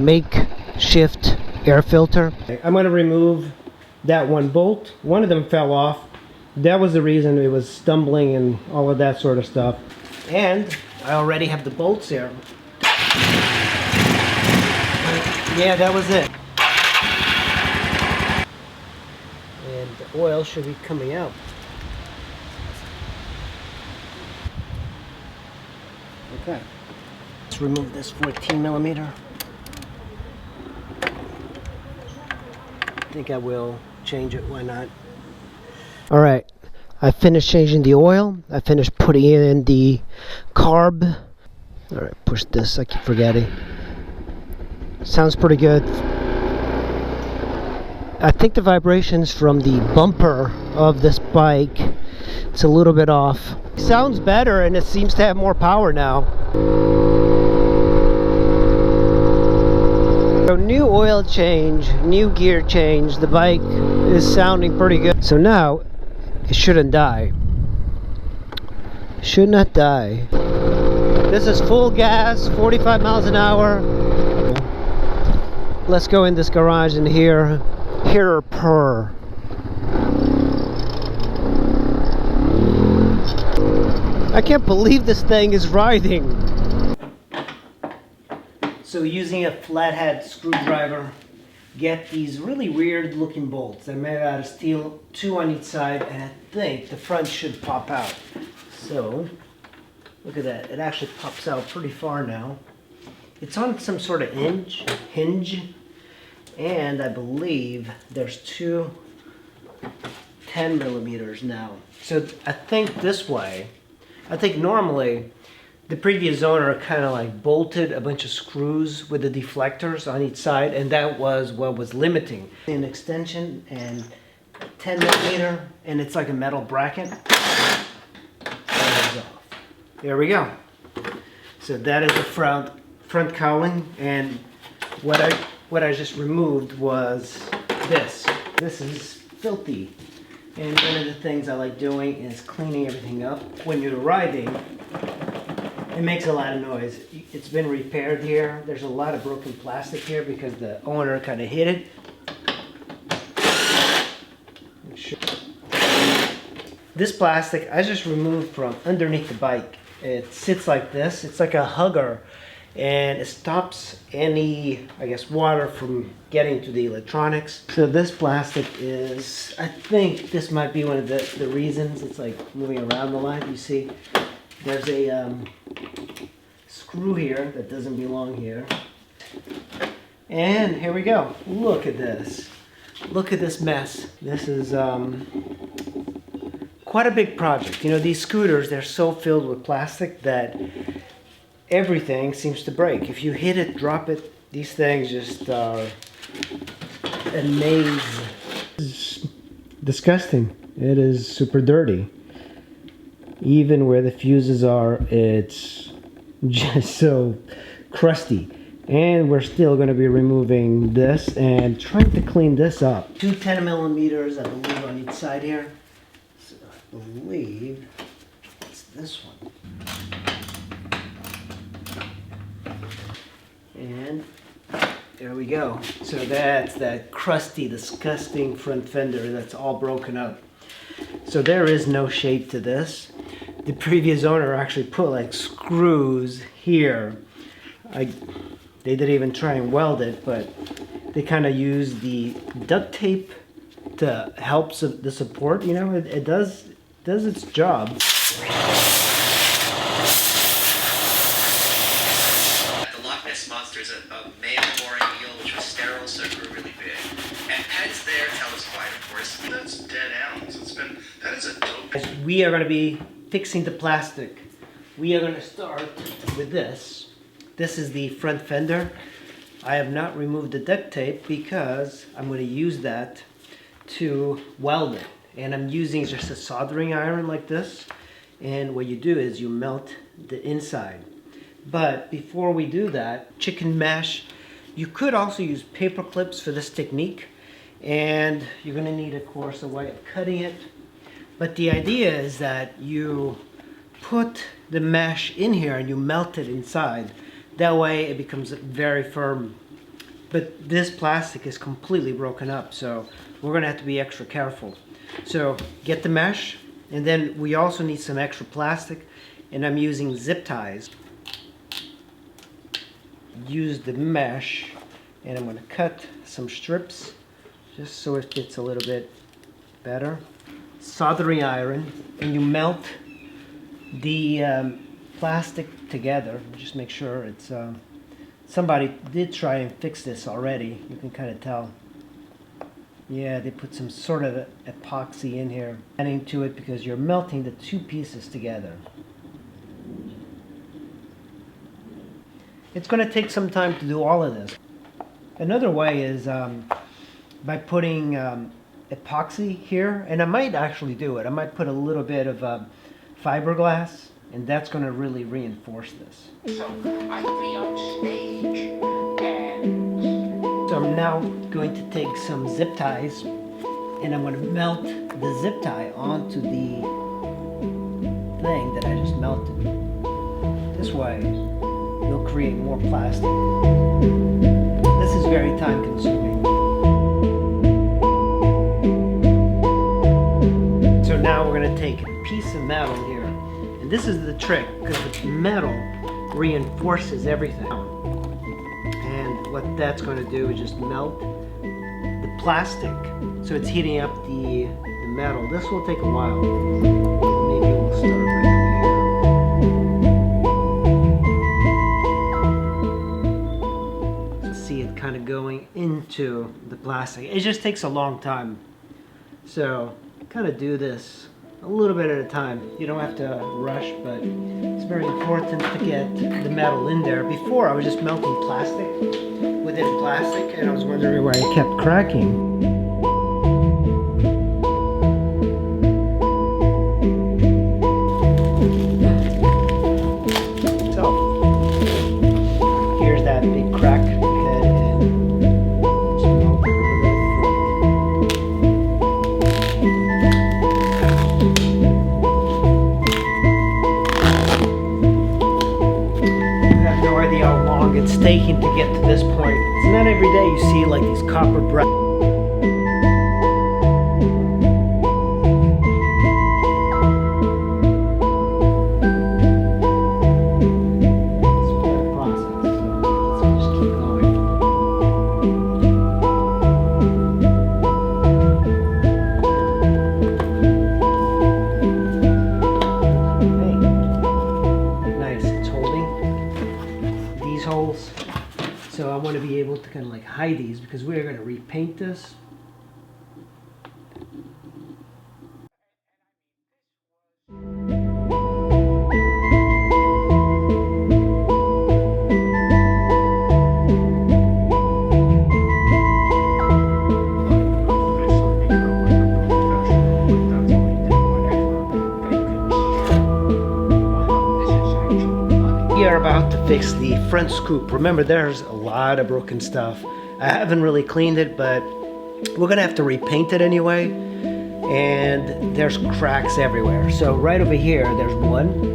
makeshift air filter. I'm going to remove that one bolt. One of them fell off. That was the reason it was stumbling and all of that sort of stuff. And I already have the bolts here. Yeah, that was it. And the oil should be coming out. Okay. Let's remove this 14 millimeter. I think I will change it, why not? Alright, I finished changing the oil. I finished putting in the carb. Alright, push this, I keep forgetting. Sounds pretty good. I think the vibrations from the bumper of this bike, it's a little bit off. Sounds better and it seems to have more power now. So new oil change, new gear change, the bike is sounding pretty good. So now it shouldn't die. Should not die. This is full gas, 45 miles an hour. Let's go in this garage and hear her purr. I can't believe this thing is riding. So using a flathead screwdriver, get these really weird looking bolts. They're made out of steel, 2 on each side, and I think the front should pop out. So, look at that. It actually pops out pretty far now. It's on some sort of hinge, and I believe there's 2 10 millimeters now. So I think this way, I think normally the previous owner kind of like bolted a bunch of screws with the deflectors on each side, and that was what was limiting. An extension and 10 millimeter, and it's like a metal bracket. There we go. So that is the front cowling, and what I just removed was this. This is filthy. And one of the things I like doing is cleaning everything up. When you're riding, it makes a lot of noise. It's been repaired here. There's a lot of broken plastic here because the owner kind of hit it. This plastic I just removed from underneath the bike. It sits like this. It's like a hugger, and it stops any, I guess, water from getting to the electronics. So this plastic is, I think this might be one of the reasons it's like moving around a lot. You see, there's a screw here that doesn't belong here. And here we go. Look at this. Look at this mess. This is quite a big project. You know, these scooters, they're so filled with plastic that everything seems to break. If you hit it, drop it, these things just are a maze. It's disgusting. It is super dirty. Even where the fuses are, it's just so crusty. And we're still going to be removing this and trying to clean this up. 2 10 millimeters, I believe, on each side here. So I believe it's this one. And there we go. So that's that crusty, disgusting front fender that's all broken up. So there is no shape to this. The previous owner actually put like screws here. They didn't even try and weld it, but they kind of used the duct tape to help the support. You know, it does its job. The Loch Ness Monster is a male boring eel which was sterile, so it grew really big. And heads there tell us why, of course. That's dead animals. That is a dope. We are going to be fixing the plastic. We are going to start with this. This is the front fender. I have not removed the duct tape because I'm going to use that to weld it. And I'm using just a soldering iron like this. And what you do is you melt the inside. But before we do that, chicken mash. You could also use paper clips for this technique. And you're going to need, of course, a way of cutting it. But the idea is that you put the mesh in here and you melt it inside. That way it becomes very firm. But this plastic is completely broken up, so we're gonna have to be extra careful. So get the mesh, and then we also need some extra plastic, and I'm using zip ties. Use the mesh, and I'm gonna cut some strips just so it fits a little bit better. Soldering iron, and you melt the plastic together. Just make sure it's somebody did try and fix this already. You can kind of tell. Yeah, they put some sort of epoxy in here, adding to it because you're melting the two pieces together. It's going to take some time to do all of this. Another way is by putting epoxy here, and I might actually do it. I might put a little bit of fiberglass, and that's going to really reinforce this. So I'd be on stage and... So I'm now going to take some zip ties, and I'm going to melt the zip tie onto the thing that I just melted. This way, you'll create more plastic. This is very time consuming. So now we're going to take a piece of metal here, and this is the trick because the metal reinforces everything. And what that's going to do is just melt the plastic, so it's heating up the metal. This will take a while. Maybe we'll start right over here. See it kind of going into the plastic. It just takes a long time. So kind of do this a little bit at a time. You don't have to rush, but it's very important to get the metal in there. Before I was just melting plastic within plastic, and I was wondering why it kept cracking. So here's that big crack head, and just melt it how long it's taking to get to this point. It's not every day you see like these copper brass. It's quite a process, so let's just keep going. Hey, nice, it's holding these holes, so I want to be able to kind of like hide these because we're going to repaint this. We are about to fix the front scoop. Remember, there's a lot of broken stuff. I haven't really cleaned it, but we're gonna have to repaint it anyway, and there's cracks everywhere. So right over here, there's one.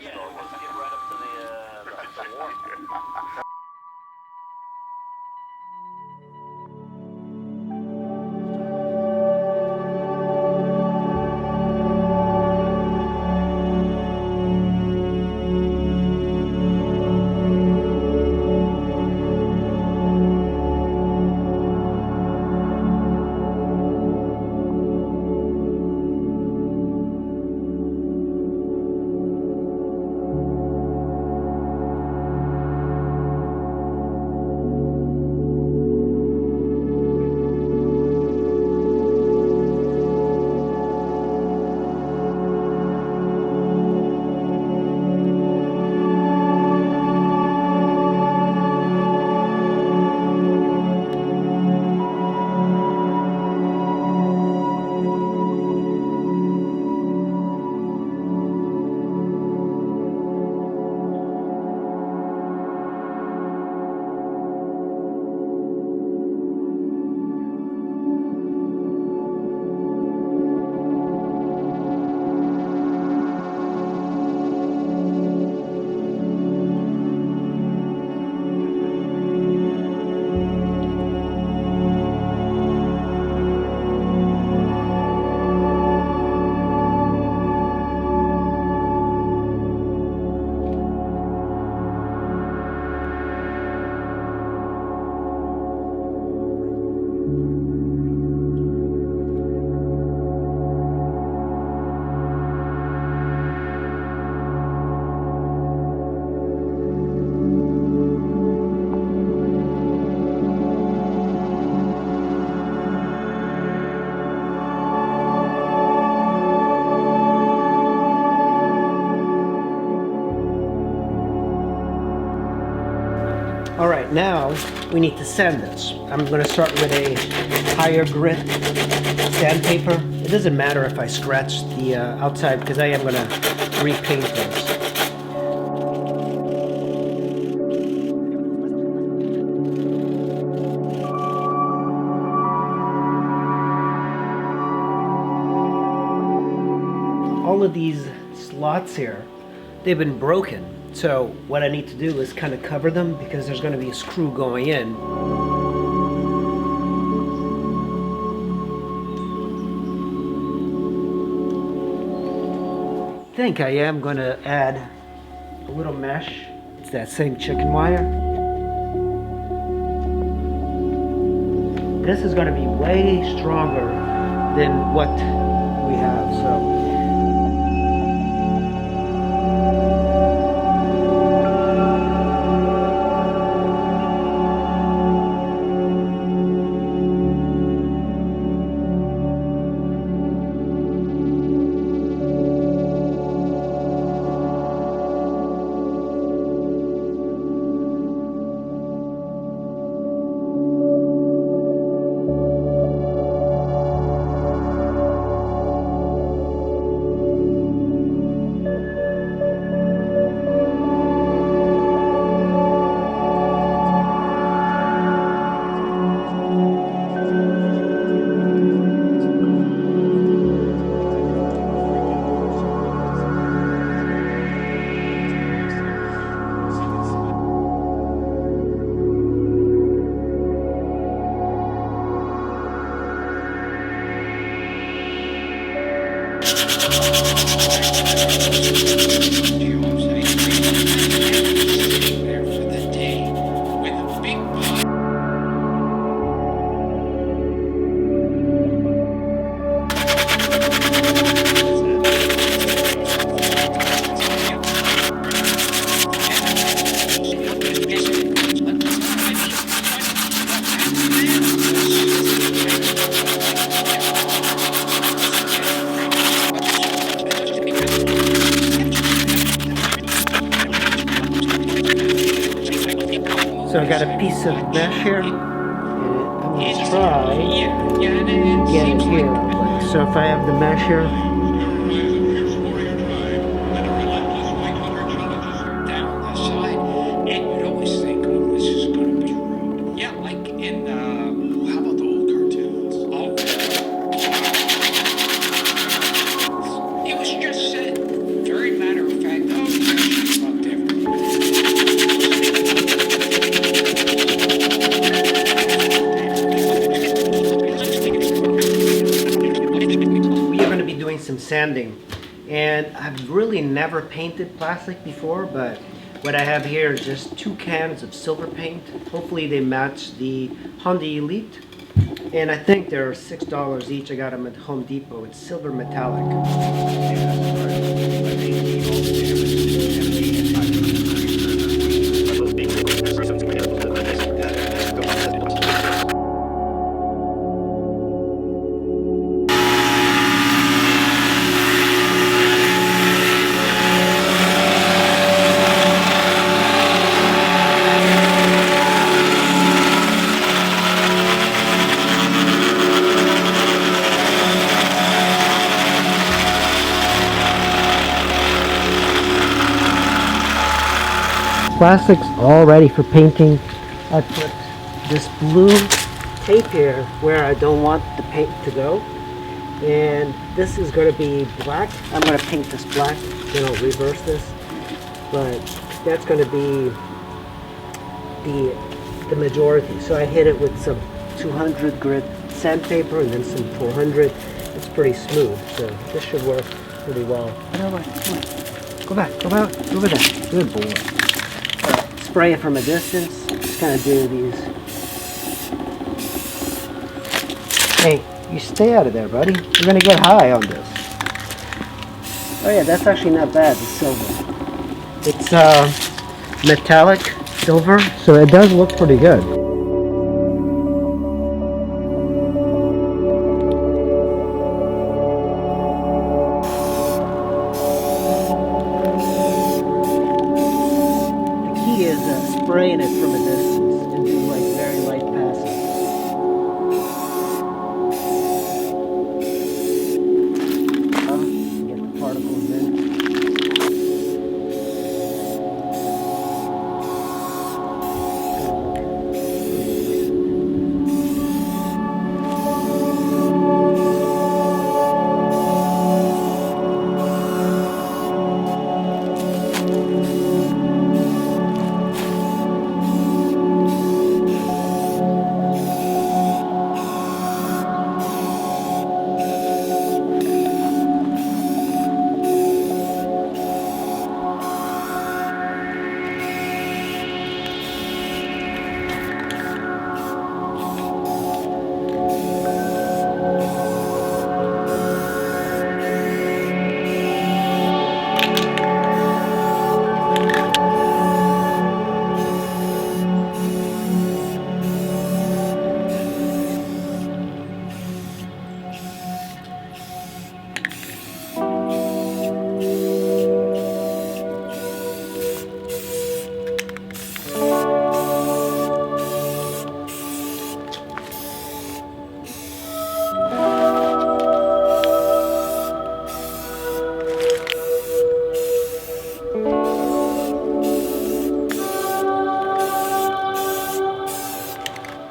Yeah, let's get right up to the war. All right, now we need to sand this. I'm gonna start with a higher grit sandpaper. It doesn't matter if I scratch the outside because I am gonna repaint this. All of these slots here, they've been broken. So what I need to do is kind of cover them because there's going to be a screw going in. I think I am going to add a little mesh. It's that same chicken wire. This is going to be way stronger than what we have. So. So I got a piece of mesh here, and I'm going to try and get it here. So if I have the mesh here, down the side, and you'd always think, oh, this is going to be rude. Yeah, like in, how about the old cartoons? Oh. It was just said, very matter of fact, oh, sanding. And I've really never painted plastic before, but what I have here is just 2 cans of silver paint. Hopefully they match the Honda Elite. And I think they're $6 each. I got them at Home Depot. It's silver metallic. Plastic's all ready for painting. I put this blue tape here where I don't want the paint to go, and this is going to be black. I'm going to paint this black, then I'll reverse this, but that's going to be the majority. So I hit it with some 200 grit sandpaper and then some 400. It's pretty smooth, so this should work pretty well. Come on. Go back over there. Good boy. Spray it from a distance. Just kind of do these. Hey, you stay out of there, buddy. You're gonna get high on this. Oh yeah, that's actually not bad. The silver. It's metallic silver, so it does look pretty good. Spraying it from a distance and do like very light passes. Get the particles in.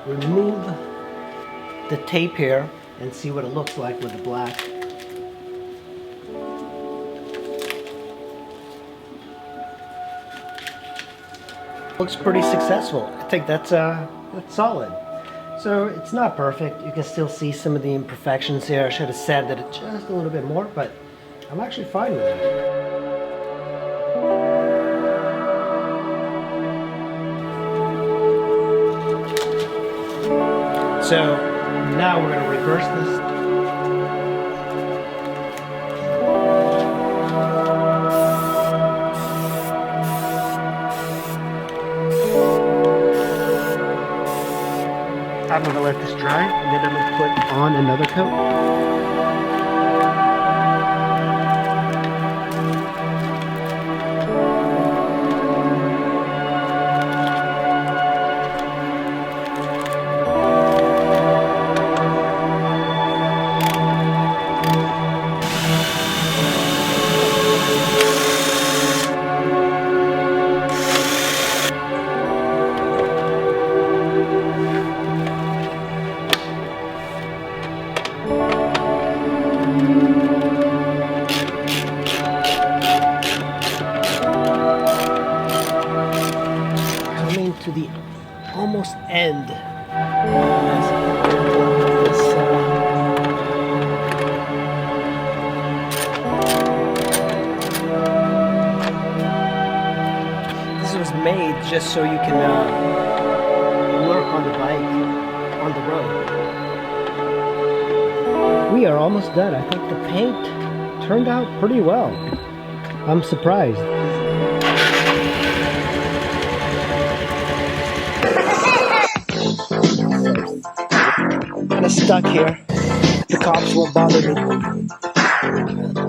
Remove the tape here and see what it looks like with the black. Looks pretty successful. I think that's solid. So it's not perfect. You can still see some of the imperfections here. I should have sanded it just a little bit more, but I'm actually fine with it. So now we're going to reverse this. I'm going to let this dry, and then I'm going to put on another coat. To the almost end. made just so you can work on the bike on the road. We are almost done. I think the paint turned out pretty well. I'm surprised. Kind of stuck here. The cops won't bother me.